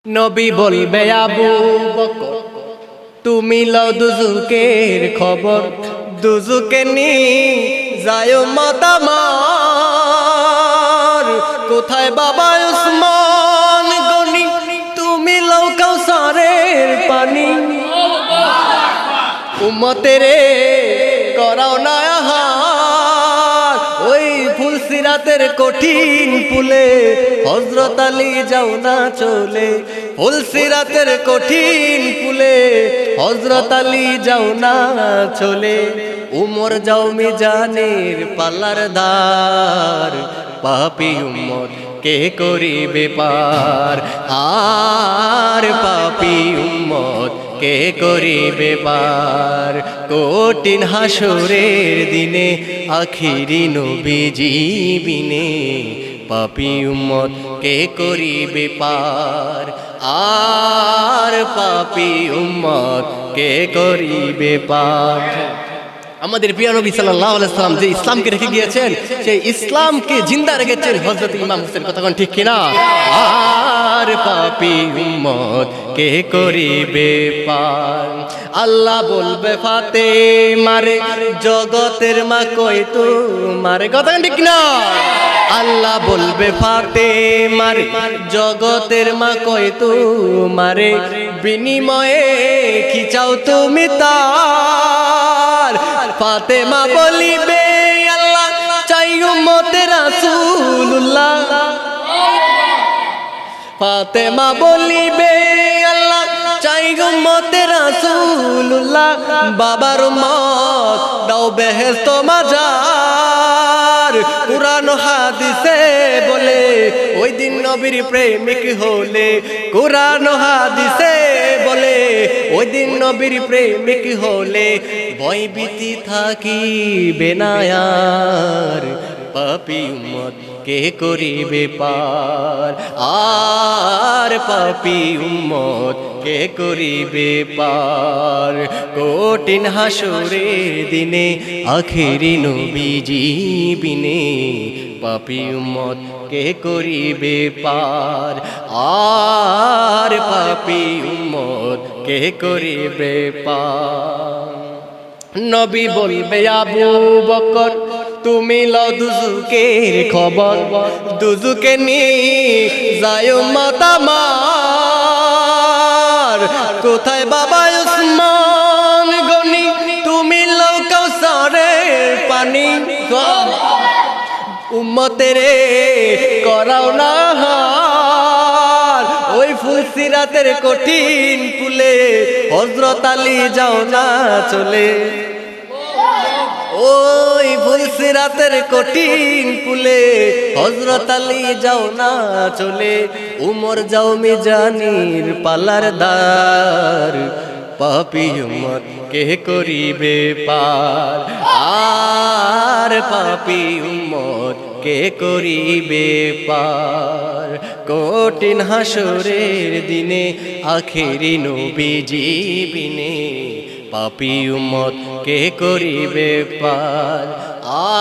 নবী বলবে আবু বকর তুমি লও দুজুকের খবর, দুজুকে নি যায় মাতামার। কোথায় বাবা উসমান গনি তুমি লও কাউসারের পানি। উম্মতেরে করাও না আহার, ওই ফুলসিরাতের কঠিন পুলে হযরত আলী যাও না চলে। ফুলসিরাতের কঠিন পুলে হযরত আলী যাও না চলে। উমর যাও মিজানের পাল্লার দার, পাপী উম্মত কে করিবে পার। আর পাপী উম্মত কে করিবে পার। কঠিন হাসরের দিনে আখিরি নবীজি বিনে পাপী উম্মত কে করিবে পার। আর পাপী উম্মত কে করিবে পার। আমাদের প্রিয় নবী সাল্লাল্লাহু আলাইহি সাল্লাম যে ইসলামকে রেখে গিয়েছেন, সেই ইসলামকে জিন্দা রেখেছেন হযরত ইমাম হোসেন। কতক্ষণ ঠিক কিনা? আর পাপী উম্মত কে করিবে পার। আল্লাহ বলবে ফাতেমারে জগতের মা কই তোমারে। কতক্ষণ ঠিক কিনা? আল্লাহ বলবে ফাতেমারে জগতের মা কই তোমারে, বিনিময়ে কি চাও তুমি তার। ফাতেমা বলিবে আল্লাহ চাই উম্মতে রাসূলুল্লাহ। ফাতেমা বলিবে আল্লাহ চাই উম্মতে রাসূলুল্লাহ। বাবার উম্মত দাও বেহেশত মাজার। কুরআন হাদিসে বলে ওই দিন নবীর প্রেমিক হলে। কুরআন হাদিসে বলে ওই দিন নবীর প্রেমিক হলে ভয় ভীতি থাকিবে না আর। পাপী উম্মত কে করিবে পার। আর পাপী উম্মত কে করিবে পার। কঠিন হাসরের দিনে আখিরি নবীজি বিনে পাপী উম্মত কে করিবে পার। আর পাপী উম্মত কে করিবে পার। নবী বলবে আবু বকর তুমি লও দুজুকের খবর, দুজুকে নি যায় মাতামার। কোথায় বাবা উসমান গনি তুমি লও কাউসারের পানি। উম্মতেরে করাও না হার, ওই ফুলসিরাতের কঠিন পুলে হযরত আলী যাও না চলে। ওই ফুলসিরাতের কঠিন পুলে হযরত আলী যাও না চলে। উমর যাও মিজানির পালার দার, পাপী উম্মত কে করিবে পার। আর পাপী উম্মত কে করিবে পার। কঠিন হাসরের দিনে আখিরি নবীজি বিনে পাপী উম্মত কে করিবে পার।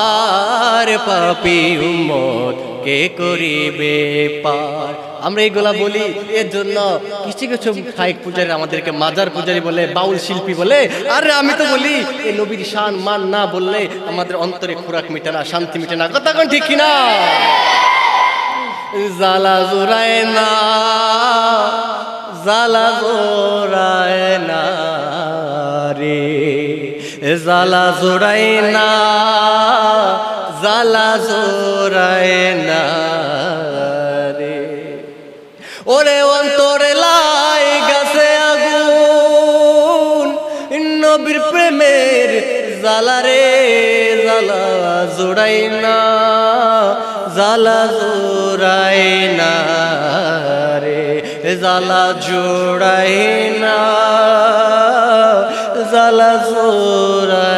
আর পাপী উম্মত কে করিবে পার। আমরা এইগুলা বলি এর জন্য কিছু কিছু খাইক পূজারী আমাদেরকে মাজার পূজারী বলে, বাউল শিল্পী বলে। আর আমি তো বলি এই নবীর শান মান না বললে আমাদের অন্তরে খোরাক মিটে না, শান্তি মিটে না। কথা কোন ঠিক কিনা? জালা জোড়ায় না, জালা জোড়ায় না রে, জালা জোড়ায় না, জালা জোড়ায় না রে। ওরে অন্তরে লাই গাছে আগুন, নবীর প্রেমের জালা রে, জালা জোড়ায় না, জালা জোড়ায় না রে, জালা জোড়ায় না, জালা জোড়ায়